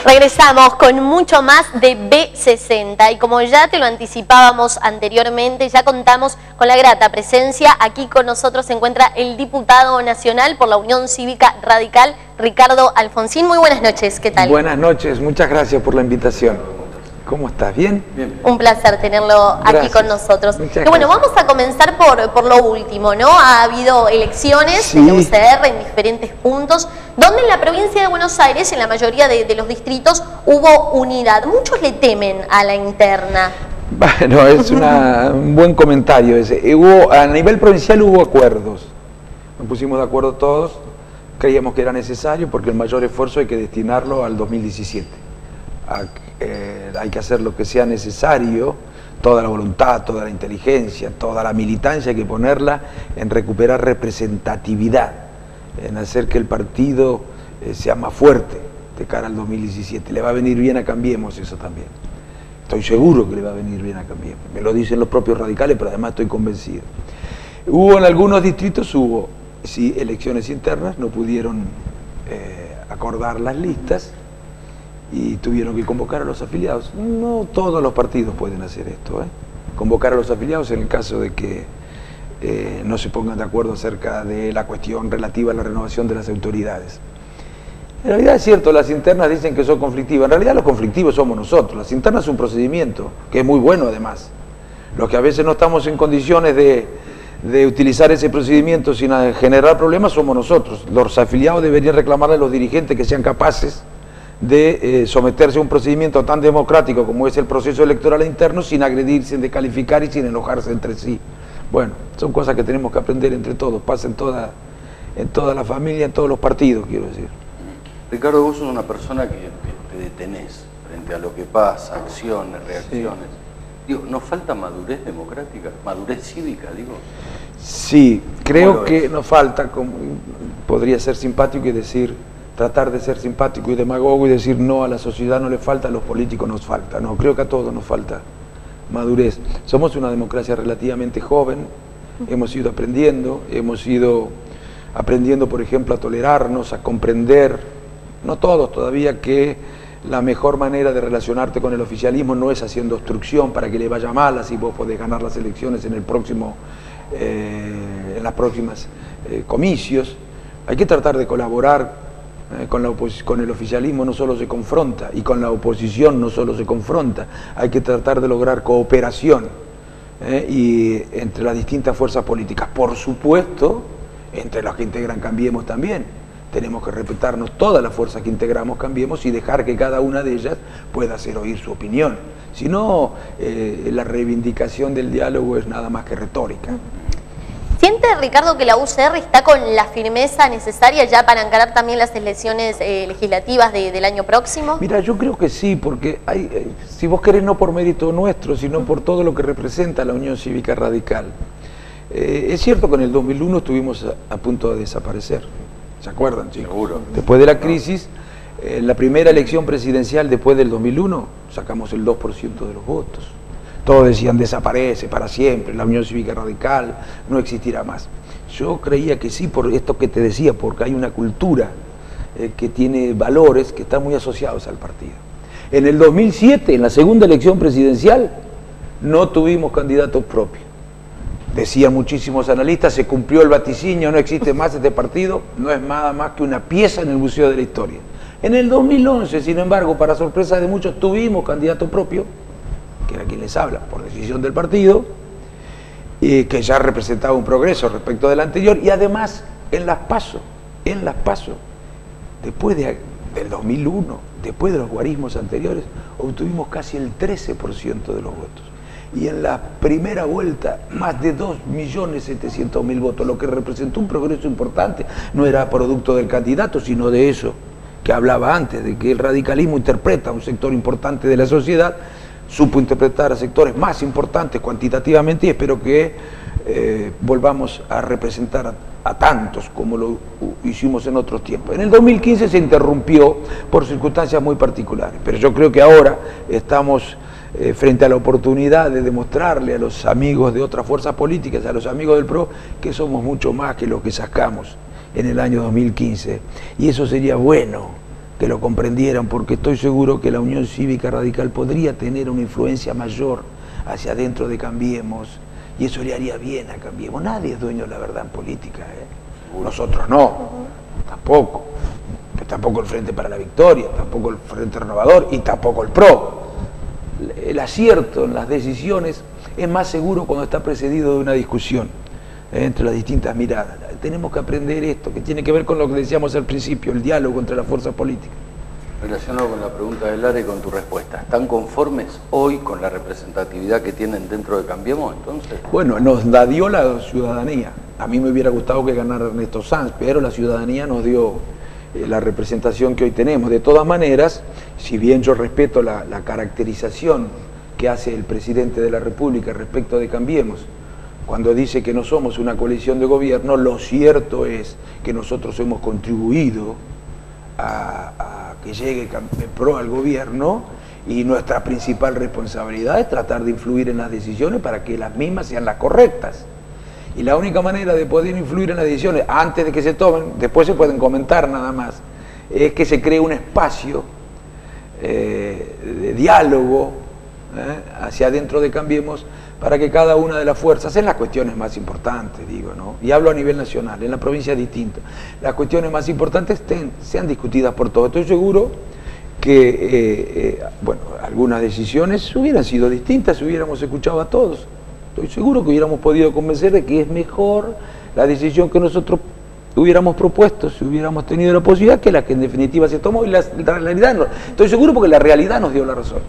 Regresamos con mucho más de B60 y como ya te lo anticipábamos anteriormente, ya contamos con la grata presencia. Aquí con nosotros se encuentra el diputado nacional por la Unión Cívica Radical, Ricardo Alfonsín. Muy buenas noches, ¿qué tal? Buenas noches, muchas gracias por la invitación. ¿Cómo estás? ¿Bien? Bien. Un placer tenerlo aquí con nosotros. Y bueno, vamos a comenzar por lo último, ¿no? Ha habido elecciones en la UCR en diferentes puntos, donde en la provincia de Buenos Aires, en la mayoría de los distritos, hubo unidad. Muchos le temen a la interna. Bueno, es un buen comentario ese. A nivel provincial hubo acuerdos. Nos pusimos de acuerdo todos, creíamos que era necesario porque el mayor esfuerzo hay que destinarlo al 2017. Hay que hacer lo que sea necesario, toda la voluntad, toda la inteligencia, toda la militancia hay que ponerla en recuperar representatividad, en hacer que el partido sea más fuerte de cara al 2017. Le va a venir bien a Cambiemos eso también. Estoy seguro que le va a venir bien a Cambiemos. Me lo dicen los propios radicales, pero además estoy convencido. Hubo en algunos distritos, sí, elecciones internas, no pudieron acordar las listas, y tuvieron que convocar a los afiliados. No todos los partidos pueden hacer esto, convocar a los afiliados en el caso de que no se pongan de acuerdo acerca de la cuestión relativa a la renovación de las autoridades. En realidad es cierto, las internas dicen que son conflictivas. En realidad los conflictivos somos nosotros. Las internas es un procedimiento que es muy bueno además. Los que a veces no estamos en condiciones de utilizar ese procedimiento sin generar problemas somos nosotros. Los afiliados deberían reclamarle a los dirigentes que sean capaces de someterse a un procedimiento tan democrático como es el proceso electoral interno sin agredirse, sin descalificar y sin enojarse entre sí. Bueno, son cosas que tenemos que aprender entre todos, pasa en toda la familia, en todos los partidos, quiero decir. Ricardo, vos sos una persona que te detenés frente a lo que pasa, acciones, reacciones. Sí. Digo, ¿nos falta madurez democrática, madurez cívica, digo? Sí, creo que nos falta, podría ser simpático y decir, tratar de ser simpático y demagogo y decir no, a la sociedad no le falta, a los políticos nos falta. No, creo que a todos nos falta madurez. Somos una democracia relativamente joven, hemos ido aprendiendo, por ejemplo, a tolerarnos, a comprender, no todos todavía, que la mejor manera de relacionarte con el oficialismo no es haciendo obstrucción para que le vaya mal, así vos podés ganar las elecciones en las próximas comicios. Hay que tratar de colaborar. Con el oficialismo no solo se confronta, y con la oposición no solo se confronta, hay que tratar de lograr cooperación y entre las distintas fuerzas políticas. Por supuesto, entre las que integran Cambiemos también. Tenemos que respetarnos todas las fuerzas que integramos Cambiemos y dejar que cada una de ellas pueda hacer oír su opinión. Si no, la reivindicación del diálogo es nada más que retórica. ¿Siente, Ricardo, que la UCR está con la firmeza necesaria ya para encarar también las elecciones legislativas del año próximo? Mira, yo creo que sí, porque si vos querés, no por mérito nuestro, sino por todo lo que representa la Unión Cívica Radical. Es cierto que en el 2001 estuvimos a punto de desaparecer, ¿se acuerdan, chicos? Seguro. Después de la crisis, la primera elección presidencial después del 2001, sacamos el 2% de los votos. Todos decían, desaparece para siempre, la Unión Cívica Radical no existirá más. Yo creía que sí, por esto que te decía, porque hay una cultura que tiene valores que están muy asociados al partido. En el 2007, en la segunda elección presidencial, no tuvimos candidatos propios. Decían muchísimos analistas, se cumplió el vaticinio, no existe más este partido, no es nada más que una pieza en el Museo de la Historia. En el 2011, sin embargo, para sorpresa de muchos, tuvimos candidato propio, que era quien les habla, por decisión del partido, que ya representaba un progreso respecto del anterior, y además en las PASO, después del 2001, después de los guarismos anteriores, obtuvimos casi el 13% de los votos. Y en la primera vuelta, más de 2.700.000 votos, lo que representó un progreso importante. No era producto del candidato, sino de eso que hablaba antes, de que el radicalismo interpreta a un sector importante de la sociedad, supo interpretar a sectores más importantes cuantitativamente, y espero que volvamos a representar a tantos como lo hicimos en otros tiempos. En el 2015 se interrumpió por circunstancias muy particulares, pero yo creo que ahora estamos frente a la oportunidad de demostrarle a los amigos de otras fuerzas políticas, a los amigos del PRO, que somos mucho más que lo que sacamos en el año 2015, y eso sería bueno, que lo comprendieran, porque estoy seguro que la Unión Cívica Radical podría tener una influencia mayor hacia adentro de Cambiemos, y eso le haría bien a Cambiemos. Nadie es dueño de la verdad en política, ¿eh? Nosotros no, tampoco. Pero tampoco el Frente para la Victoria, tampoco el Frente Renovador y tampoco el PRO. El acierto en las decisiones es más seguro cuando está precedido de una discusión entre las distintas miradas. Tenemos que aprender esto, que tiene que ver con lo que decíamos al principio, el diálogo entre las fuerzas políticas. Relacionado con la pregunta de Lara y con tu respuesta, ¿están conformes hoy con la representatividad que tienen dentro de Cambiemos entonces? Bueno, nos la dio la ciudadanía. A mí me hubiera gustado que ganara Ernesto Sanz, pero la ciudadanía nos dio la representación que hoy tenemos. De todas maneras, si bien yo respeto la caracterización que hace el presidente de la República respecto de Cambiemos, cuando dice que no somos una coalición de gobierno, lo cierto es que nosotros hemos contribuido a que llegue PRO al gobierno, y nuestra principal responsabilidad es tratar de influir en las decisiones para que las mismas sean las correctas. Y la única manera de poder influir en las decisiones antes de que se tomen, después se pueden comentar nada más, es que se cree un espacio de diálogo hacia adentro de Cambiemos, para que cada una de las fuerzas, en las cuestiones más importantes, digo, ¿no? Y hablo a nivel nacional, en la provincia es distinto, las cuestiones más importantes sean discutidas por todos. Estoy seguro que, bueno, algunas decisiones hubieran sido distintas si hubiéramos escuchado a todos. Estoy seguro que hubiéramos podido convencer de que es mejor la decisión que nosotros hubiéramos propuesto, si hubiéramos tenido la posibilidad, que la que en definitiva se tomó, y la realidad no. Estoy seguro porque la realidad nos dio la razón.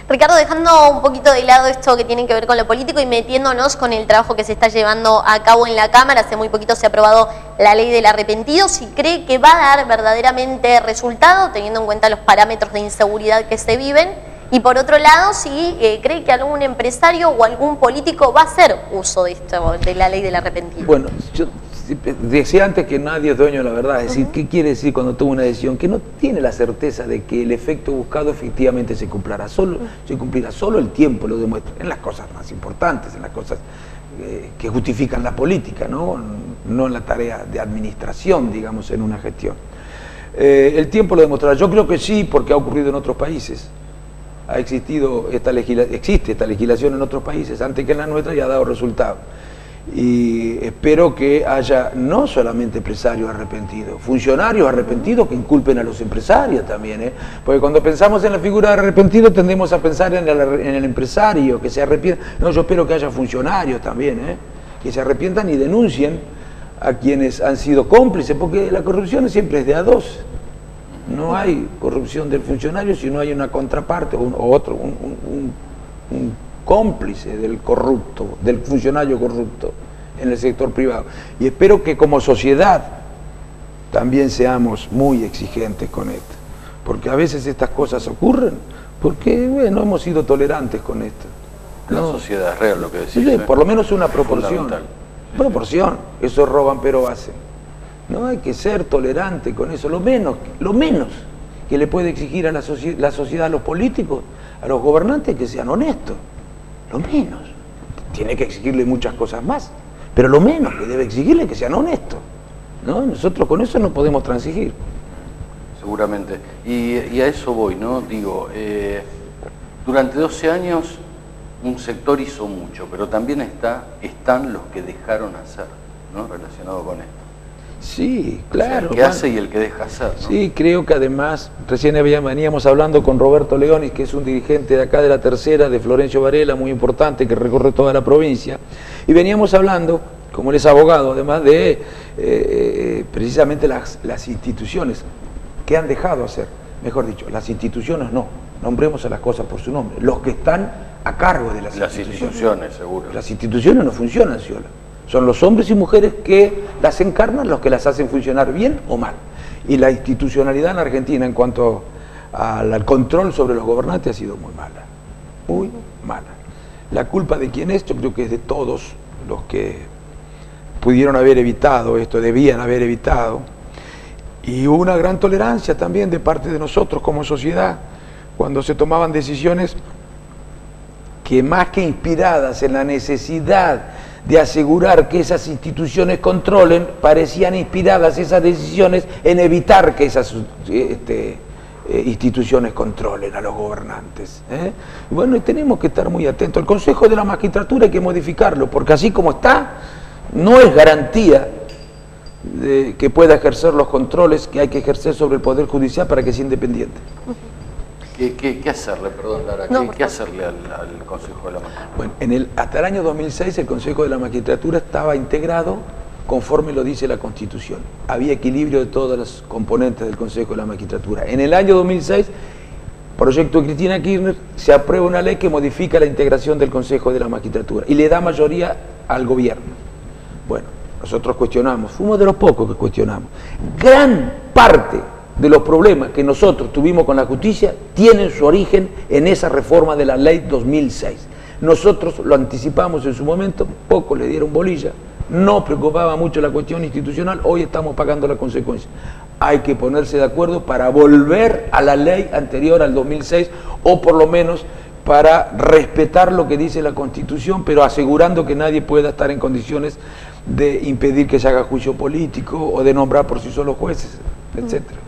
Ricardo, dejando un poquito de lado esto que tiene que ver con lo político y metiéndonos con el trabajo que se está llevando a cabo en la Cámara, hace muy poquito se ha aprobado la ley del arrepentido, si cree que va a dar verdaderamente resultado, teniendo en cuenta los parámetros de inseguridad que se viven, y por otro lado, si cree que algún empresario o algún político va a hacer uso de esto, de la ley del arrepentido. Bueno, yo decía antes que nadie es dueño de la verdad. Es decir, ¿qué quiere decir cuando toma una decisión? Que no tiene la certeza de que el efecto buscado efectivamente se cumplirá. Solo el tiempo lo demuestra, en las cosas más importantes, en las cosas que justifican la política, no en la tarea de administración, digamos, en una gestión. El tiempo lo demostrará. Yo creo que sí, porque ha ocurrido en otros países. Existe esta legislación en otros países, antes que en la nuestra, y ha dado resultados. Y espero que haya no solamente empresarios arrepentidos, funcionarios arrepentidos que inculpen a los empresarios también, porque cuando pensamos en la figura de arrepentido tendemos a pensar en el empresario que se arrepienta. No, yo espero que haya funcionarios también, que se arrepientan y denuncien a quienes han sido cómplices, porque la corrupción siempre es de a dos. No hay corrupción del funcionario si no hay una contraparte o un cómplice del corrupto, del funcionario corrupto en el sector privado. Y espero que como sociedad también seamos muy exigentes con esto, porque a veces estas cosas ocurren porque, bueno, hemos sido tolerantes con esto. La sociedad es real, lo que decís. Sí, por lo menos una proporción. Proporción. Eso roban pero hacen. No hay que ser tolerante con eso. Lo menos que le puede exigir a la sociedad, a los políticos, a los gobernantes, que sean honestos. Lo menos. Tiene que exigirle muchas cosas más, pero lo menos que debe exigirle es que sean honestos, ¿no? Nosotros con eso no podemos transigir. Seguramente. Y a eso voy, ¿no? Digo, durante 12 años un sector hizo mucho, pero también están los que dejaron hacer, ¿no? Relacionado con esto. Sí, claro. O sea, el que hace y el que deja hacer, ¿no? Sí, creo que además, recién veníamos hablando con Roberto Leonis, que es un dirigente de acá de la Tercera, de Florencio Varela, muy importante, que recorre toda la provincia, y veníamos hablando, como él es abogado, además de precisamente las instituciones que han dejado hacer, mejor dicho, las instituciones no, nombremos a las cosas por su nombre, los que están a cargo de las instituciones, seguro. Las instituciones no funcionan solas. Son los hombres y mujeres que las encarnan los que las hacen funcionar bien o mal. Y la institucionalidad en Argentina en cuanto al control sobre los gobernantes ha sido muy mala. Muy mala. La culpa de quién es, yo creo que es de todos los que pudieron haber evitado esto, debían haber evitado. Y hubo una gran tolerancia también de parte de nosotros como sociedad, cuando se tomaban decisiones que más que inspiradas en la necesidad de asegurar que esas instituciones controlen, parecían inspiradas esas decisiones en evitar que esas instituciones controlen a los gobernantes. Bueno, y tenemos que estar muy atentos. El Consejo de la Magistratura hay que modificarlo, porque así como está, no es garantía de que pueda ejercer los controles que hay que ejercer sobre el Poder Judicial para que sea independiente. ¿Qué hacerle, perdón, Lara? ¿Qué hacerle al Consejo de la Magistratura? Bueno, hasta el año 2006 el Consejo de la Magistratura estaba integrado conforme lo dice la Constitución. Había equilibrio de todas las componentes del Consejo de la Magistratura. En el año 2006, proyecto de Cristina Kirchner, se aprueba una ley que modifica la integración del Consejo de la Magistratura y le da mayoría al gobierno. Bueno, nosotros cuestionamos, fuimos de los pocos que cuestionamos. Gran parte de los problemas que nosotros tuvimos con la justicia tienen su origen en esa reforma de la ley 2006. Nosotros lo anticipamos en su momento, pocos le dieron bolilla, no preocupaba mucho la cuestión institucional, hoy estamos pagando la consecuencia. Hay que ponerse de acuerdo para volver a la ley anterior al 2006 o por lo menos para respetar lo que dice la Constitución, pero asegurando que nadie pueda estar en condiciones de impedir que se haga juicio político o de nombrar por sí solos jueces, etcétera.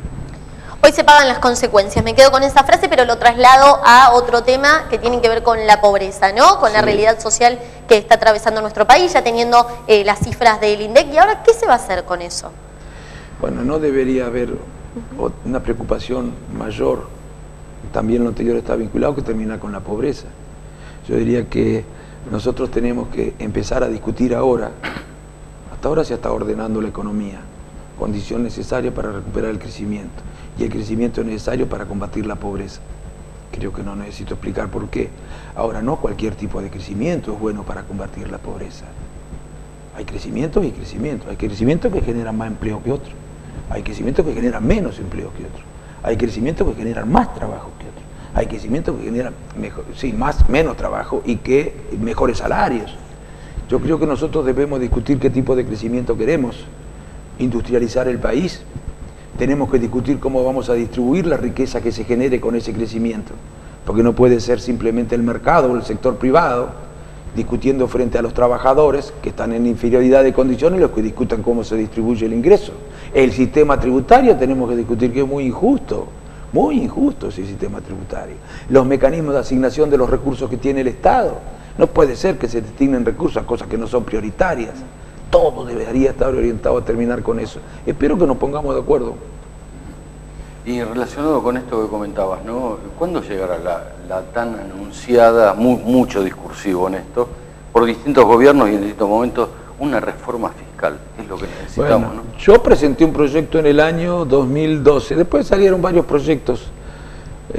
Hoy se pagan las consecuencias. Me quedo con esa frase, pero lo traslado a otro tema que tiene que ver con la pobreza, ¿no? Con la realidad social que está atravesando nuestro país, ya teniendo las cifras del INDEC. ¿Y ahora qué se va a hacer con eso? Bueno, no debería haber una preocupación mayor. También lo anterior está vinculado, que termina con la pobreza. Yo diría que nosotros tenemos que empezar a discutir ahora. Hasta ahora se está ordenando la economía, condición necesaria para recuperar el crecimiento. Y el crecimiento es necesario para combatir la pobreza. Creo que no necesito explicar por qué. Ahora, no cualquier tipo de crecimiento es bueno para combatir la pobreza. Hay crecimientos y crecimientos. Hay crecimientos que generan más empleo que otros. Hay crecimientos que generan menos empleo que otros. Hay crecimientos que generan más trabajo que otros. Hay crecimientos que generan menos trabajo y que mejores salarios. Yo creo que nosotros debemos discutir qué tipo de crecimiento queremos. Industrializar el país. Tenemos que discutir cómo vamos a distribuir la riqueza que se genere con ese crecimiento, porque no puede ser simplemente el mercado o el sector privado discutiendo frente a los trabajadores que están en inferioridad de condiciones los que discutan cómo se distribuye el ingreso. El sistema tributario tenemos que discutir que es muy injusto ese sistema tributario. Los mecanismos de asignación de los recursos que tiene el Estado, no puede ser que se destinen recursos a cosas que no son prioritarias. Todo debería estar orientado a terminar con eso. Espero que nos pongamos de acuerdo. Y relacionado con esto que comentabas, ¿no? ¿Cuándo llegará la tan anunciada, mucho discursivo en esto, por distintos gobiernos y en distintos momentos, una reforma fiscal? Es lo que necesitamos, bueno, ¿no? Yo presenté un proyecto en el año 2012. Después salieron varios proyectos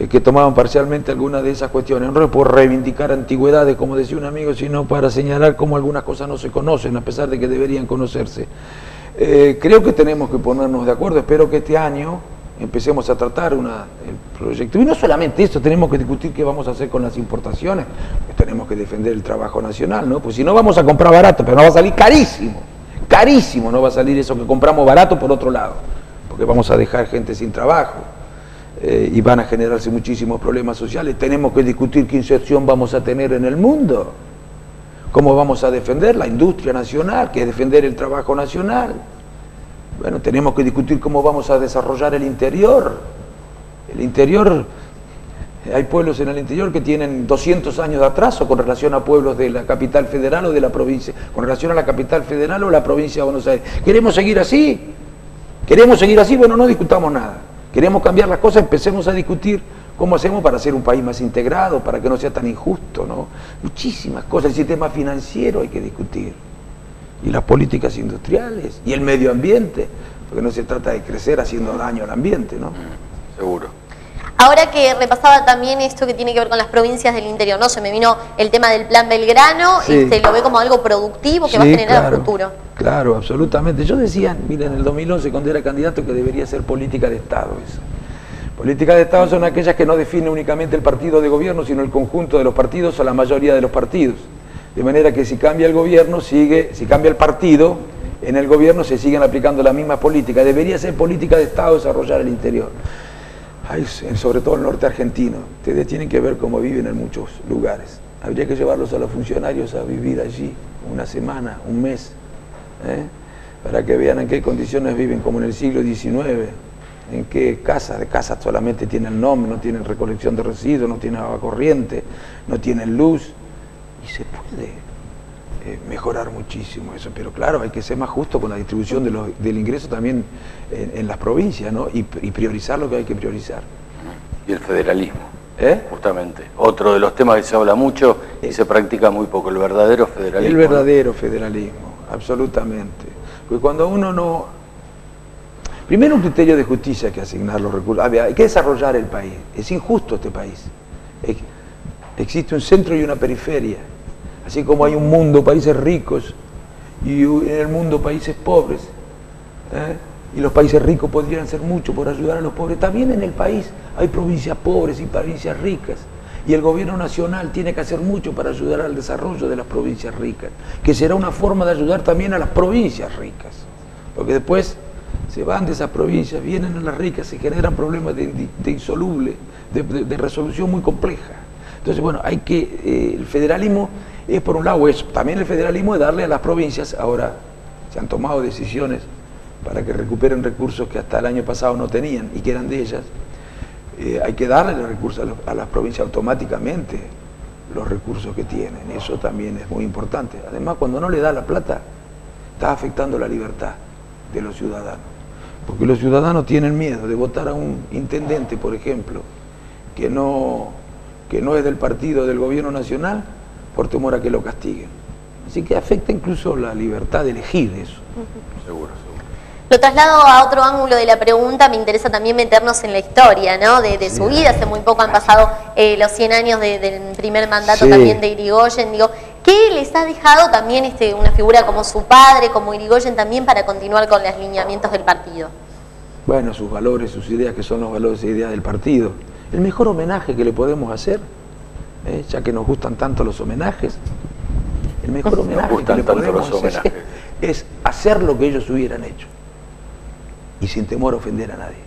que tomaban parcialmente algunas de esas cuestiones, no por reivindicar antigüedades, como decía un amigo, sino para señalar cómo algunas cosas no se conocen, a pesar de que deberían conocerse. Creo que tenemos que ponernos de acuerdo, espero que este año empecemos a tratar el proyecto. Y no solamente esto, tenemos que discutir qué vamos a hacer con las importaciones, pues tenemos que defender el trabajo nacional, ¿no? Pues si no vamos a comprar barato, pero no va a salir carísimo no va a salir eso que compramos barato por otro lado, porque vamos a dejar gente sin trabajo. Y van a generarse muchísimos problemas sociales. Tenemos que discutir qué inserción vamos a tener en el mundo, cómo vamos a defender la industria nacional, que es defender el trabajo nacional. Bueno, tenemos que discutir cómo vamos a desarrollar el interior. El interior, hay pueblos en el interior que tienen 200 años de atraso con relación a pueblos de la capital federal o de la provincia, con relación a la capital federal o la provincia de Buenos Aires. ¿Queremos seguir así? Bueno, no discutamos nada. Queremos cambiar las cosas, empecemos a discutir cómo hacemos para ser un país más integrado, para que no sea tan injusto, ¿no? Muchísimas cosas, el sistema financiero hay que discutir, y las políticas industriales, y el medio ambiente, porque no se trata de crecer haciendo daño al ambiente, ¿no? Seguro. Ahora que repasaba también esto que tiene que ver con las provincias del interior, ¿no? Se me vino el tema del Plan Belgrano, sí. Lo ve como algo productivo que va a generar a futuro. Claro, absolutamente. Yo decía, mira, en el 2011 cuando era candidato, que debería ser política de Estado eso. Políticas de Estado son aquellas que no definen únicamente el partido de gobierno, sino el conjunto de los partidos o la mayoría de los partidos. De manera que si cambia el gobierno, si cambia el partido, en el gobierno se siguen aplicando la misma política. Debería ser política de Estado desarrollar el interior. Sobre todo el norte argentino. Ustedes tienen que ver cómo viven en muchos lugares. Habría que llevarlos a los funcionarios a vivir allí una semana, un mes, para que vean en qué condiciones viven, como en el siglo XIX, en qué casas, de casas solamente tienen nombre, no tienen recolección de residuos, no tienen agua corriente, no tienen luz, y se puede mejorar muchísimo eso, pero claro, hay que ser más justo con la distribución del ingreso también en las provincias, ¿no? Y priorizar lo que hay que priorizar. Y el federalismo, justamente, otro de los temas que se habla mucho y se practica muy poco, el verdadero federalismo. El verdadero federalismo, absolutamente. Porque cuando uno no... Primero un criterio de justicia hay que asignar los recursos, hay que desarrollar el país, es injusto este país. Existe un centro y una periferia. Así como hay un mundo, países ricos, y en el mundo países pobres, y los países ricos podrían hacer mucho por ayudar a los pobres, también en el país hay provincias pobres y provincias ricas, y el gobierno nacional tiene que hacer mucho para ayudar al desarrollo de las provincias ricas, que será una forma de ayudar también a las provincias ricas, porque después se van de esas provincias, vienen a las ricas, se generan problemas de insoluble, de resolución muy compleja. Entonces, bueno, hay que, el federalismo es por un lado eso, también el federalismo es darle a las provincias, ahora se han tomado decisiones para que recuperen recursos que hasta el año pasado no tenían y que eran de ellas, hay que darle los recursos a las provincias automáticamente, los recursos que tienen, eso también es muy importante. Además, cuando no le da la plata, está afectando la libertad de los ciudadanos, porque los ciudadanos tienen miedo de votar a un intendente, por ejemplo, que no es del partido del gobierno nacional, por temor a que lo castiguen. Así que afecta incluso la libertad de elegir eso. Seguro. Lo traslado a otro ángulo de la pregunta, me interesa también meternos en la historia, ¿no? de su vida. Hace muy poco han pasado los 100 años del primer mandato también de Irigoyen. Digo, ¿qué les ha dejado también una figura como su padre, como Irigoyen, también para continuar con los lineamientos del partido? Bueno, sus valores, sus ideas, que son los valores e ideas del partido. El mejor homenaje que le podemos hacer, ya que nos gustan tanto los homenajes, el mejor homenaje que le podemos hacer es hacer lo que ellos hubieran hecho y sin temor a ofender a nadie.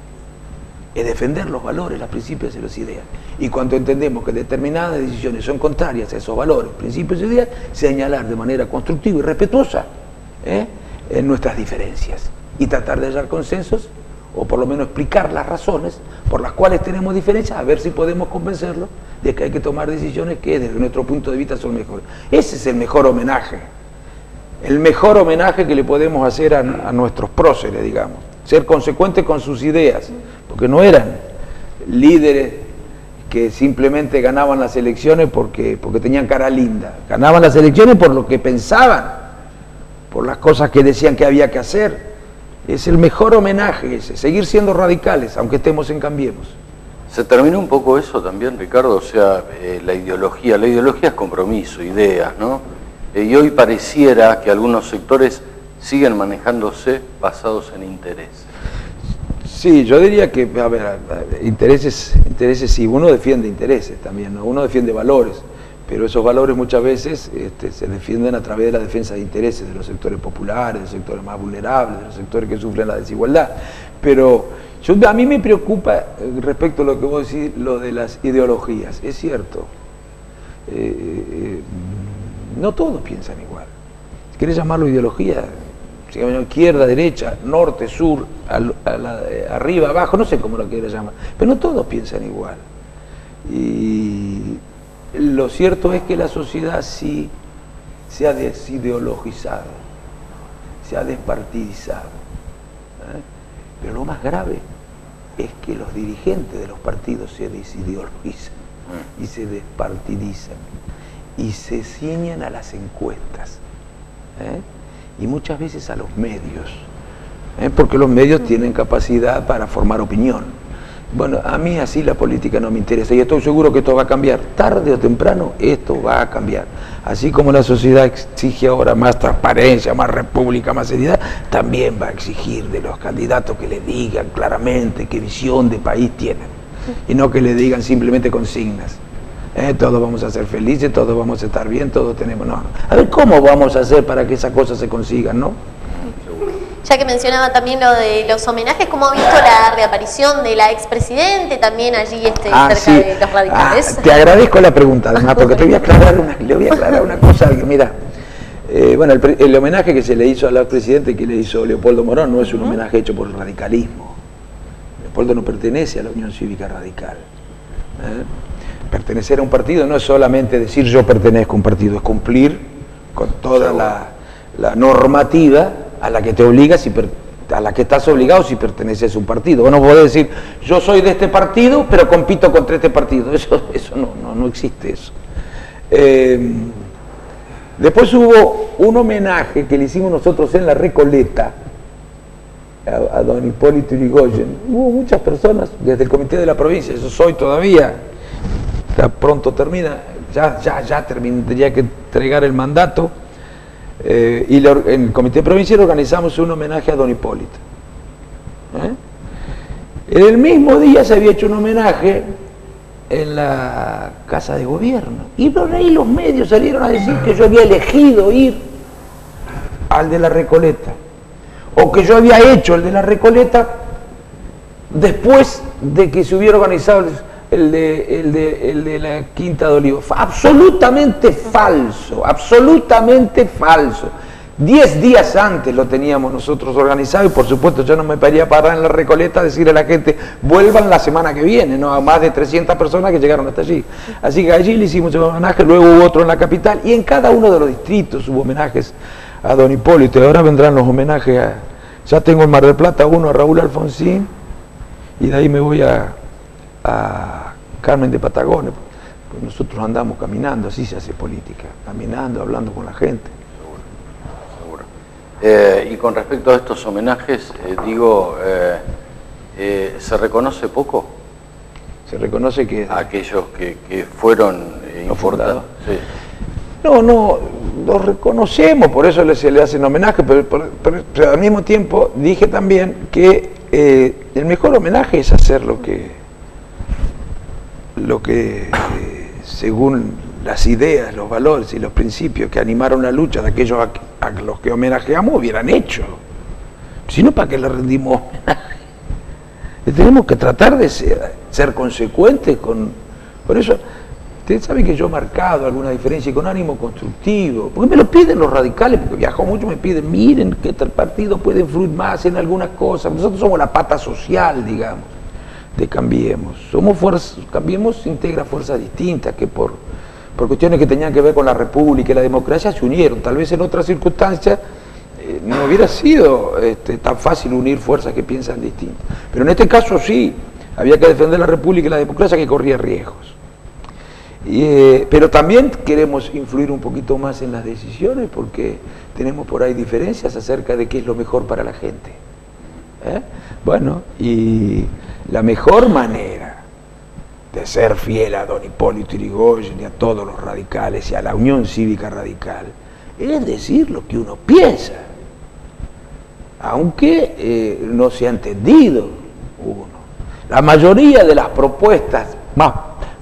Es defender los valores, los principios y las ideas. Y cuando entendemos que determinadas decisiones son contrarias a esos valores, principios y ideas, señalar de manera constructiva y respetuosa en nuestras diferencias y tratar de hallar consensos, o por lo menos explicar las razones por las cuales tenemos diferencias, a ver si podemos convencerlos de que hay que tomar decisiones que desde nuestro punto de vista son mejores. Ese es el mejor homenaje que le podemos hacer a nuestros próceres, digamos. Ser consecuentes con sus ideas, porque no eran líderes que simplemente ganaban las elecciones porque tenían cara linda. Ganaban las elecciones por lo que pensaban, por las cosas que decían que había que hacer. Es el mejor homenaje ese, seguir siendo radicales, aunque estemos en Cambiemos. Se terminó un poco eso también, Ricardo, o sea, la ideología es compromiso, ideas, ¿no? Y hoy pareciera que algunos sectores siguen manejándose basados en intereses. Sí, yo diría que, a ver, intereses sí, uno defiende intereses también, ¿no? Uno defiende valores, pero esos valores muchas veces se defienden a través de la defensa de intereses de los sectores populares, de los sectores más vulnerables, de los sectores que sufren la desigualdad. Pero a mí me preocupa respecto a lo que vos decís, lo de las ideologías. Es cierto, no todos piensan igual. Si querés llamarlo ideología, izquierda, derecha, norte, sur, arriba, abajo, no sé cómo lo quieras llamar, pero no todos piensan igual. Y lo cierto es que la sociedad sí se ha desideologizado, se ha despartidizado. Pero lo más grave es que los dirigentes de los partidos se desideologizan y se despartidizan y se ciñen a las encuestas. Y muchas veces a los medios, porque los medios tienen capacidad para formar opinión. Bueno, a mí así la política no me interesa y estoy seguro que esto va a cambiar. Tarde o temprano esto va a cambiar. Así como la sociedad exige ahora más transparencia, más república, más seriedad, también va a exigir de los candidatos que le digan claramente qué visión de país tienen y no que le digan simplemente consignas. Todos vamos a ser felices, todos vamos a estar bien, todos tenemos... No. A ver, ¿cómo vamos a hacer para que esas cosas se consigan, no? Ya que mencionaba también lo de los homenajes, ¿cómo ha visto la reaparición de la expresidente también allí cerca sí. de los radicales? Te agradezco la pregunta, además, porque le voy a aclarar una cosa. Mira, bueno, el homenaje que se le hizo al expresidente, que le hizo Leopoldo Morón, no es un homenaje hecho por el radicalismo. Leopoldo no pertenece a la Unión Cívica Radical. Pertenecer a un partido no es solamente decir yo pertenezco a un partido, es cumplir con toda la normativa a la que te obligas, a la que estás obligado si perteneces a un partido. Vos no podés decir yo soy de este partido pero compito contra este partido, eso no existe eso. Después hubo un homenaje que le hicimos nosotros en la Recoleta a don Hipólito Yrigoyen. Hubo muchas personas desde el comité de la provincia, eso soy todavía, ya pronto termina, tendría que entregar el mandato, y en el comité provincial organizamos un homenaje a don Hipólito. En el mismo día se había hecho un homenaje en la Casa de Gobierno, y por ahí los medios salieron a decir que yo había elegido ir al de la Recoleta, o que yo había hecho el de la Recoleta después de que se hubiera organizado el de la Quinta de Olivos. Absolutamente falso, absolutamente falso. 10 días antes lo teníamos nosotros organizado, y por supuesto yo no me podía parar en la Recoleta a decirle a la gente vuelvan la semana que viene, no a más de 300 personas que llegaron hasta allí. Así que allí le hicimos un homenaje, luego hubo otro en la capital, y en cada uno de los distritos hubo homenajes a don Hipólito. Y ahora vendrán los homenajes ya tengo en Mar del Plata uno a Raúl Alfonsín, y de ahí me voy a Carmen de Patagones, pues nosotros andamos caminando, así se hace política, caminando, hablando con la gente. Y con respecto a estos homenajes, ¿se reconoce poco? Se reconoce que... Aquellos que fueron importantes. Sí. No, los reconocemos, por eso se le hacen homenaje, pero al mismo tiempo dije también que el mejor homenaje es hacer lo que según las ideas, los valores y los principios que animaron la lucha de aquellos a los que homenajeamos hubieran hecho. Si no, ¿para qué le rendimos homenaje? Tenemos que tratar de ser consecuentes por eso. Ustedes saben que yo he marcado alguna diferencia y con ánimo constructivo, porque me lo piden los radicales, porque viajo mucho, me piden, miren que el partido puede influir más en algunas cosas. Nosotros somos la pata social, digamos, de Cambiemos. Cambiemos integra fuerzas distintas que por cuestiones que tenían que ver con la república y la democracia se unieron. Tal vez en otras circunstancias no hubiera sido tan fácil unir fuerzas que piensan distinto. Pero en este caso sí, había que defender la república y la democracia, que corría riesgos. Pero también queremos influir un poquito más en las decisiones, porque tenemos por ahí diferencias acerca de qué es lo mejor para la gente. Bueno, y la mejor manera de ser fiel a don Hipólito Yrigoyen y a todos los radicales y a la Unión Cívica Radical es decir lo que uno piensa, aunque no se ha entendido uno. La mayoría de las propuestas más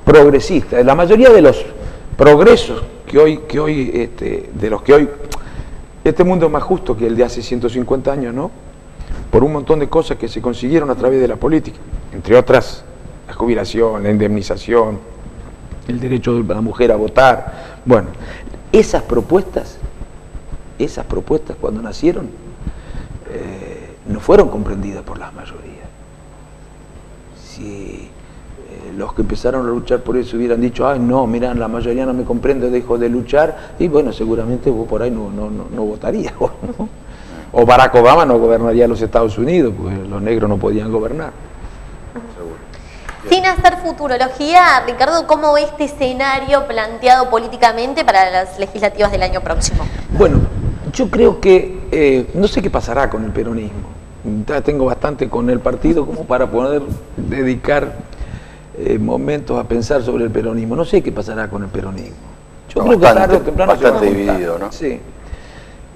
progresistas, la mayoría de los progresos de los que hoy este mundo es más justo que el de hace 150 años, ¿no? Por un montón de cosas que se consiguieron a través de la política, entre otras la jubilación, la indemnización, el derecho de la mujer a votar. Bueno, esas propuestas cuando nacieron no fueron comprendidas por las mayorías. Si los que empezaron a luchar por eso hubieran dicho, ay no, mira, la mayoría no me comprende, dejo de luchar, y bueno, seguramente vos por ahí no votarías, ¿no? O Barack Obama no gobernaría los Estados Unidos, porque los negros no podían gobernar. Sin hacer futurología, Ricardo, ¿cómo ve este escenario planteado políticamente para las legislativas del año próximo? Bueno, yo creo que no sé qué pasará con el peronismo. Ya tengo bastante con el partido como para poder dedicar momentos a pensar sobre el peronismo. No sé qué pasará con el peronismo. Yo creo que tarde o temprano bastante dividido, ¿no? Sí.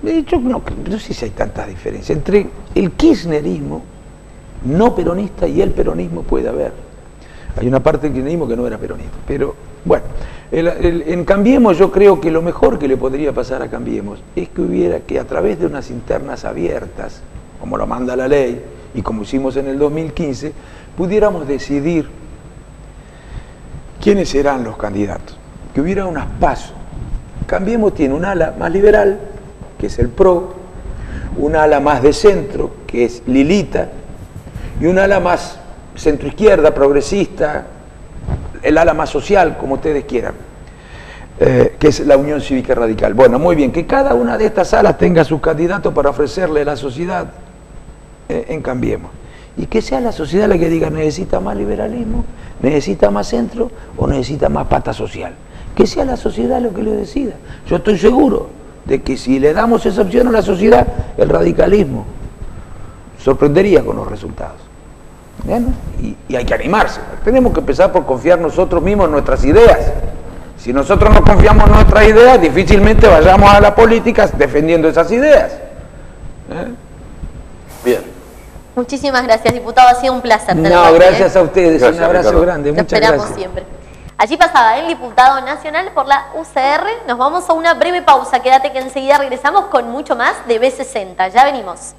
Yo no sé si hay tantas diferencias. Entre el kirchnerismo no peronista y el peronismo puede haber. Hay una parte del kirchnerismo que no era peronista. Pero bueno, en Cambiemos yo creo que lo mejor que le podría pasar a Cambiemos es que a través de unas internas abiertas, como lo manda la ley y como hicimos en el 2015, pudiéramos decidir quiénes serán los candidatos. Que hubiera unas PASO. Cambiemos tiene un ala más liberal, que es el PRO, un ala más de centro, que es Lilita, y un ala más centroizquierda, progresista, el ala más social, como ustedes quieran, que es la Unión Cívica Radical. Bueno, muy bien, que cada una de estas alas tenga sus candidatos para ofrecerle a la sociedad en Cambiemos. Y que sea la sociedad la que diga, necesita más liberalismo, necesita más centro o necesita más pata social. Que sea la sociedad lo que lo decida. Yo estoy seguro de que si le damos esa opción a la sociedad, el radicalismo sorprendería con los resultados. Bueno, y hay que animarse. Tenemos que empezar por confiar nosotros mismos en nuestras ideas. Si nosotros no confiamos en nuestras ideas, difícilmente vayamos a la política defendiendo esas ideas. Bien. Muchísimas gracias, diputado. Ha sido un placer. No, gracias a ustedes. Gracias, un abrazo Ricardo. grande. Lo Muchas esperamos gracias. siempre. Allí pasaba el diputado nacional por la UCR. Nos vamos a una breve pausa. Quédate que enseguida regresamos con mucho más de B60. Ya venimos.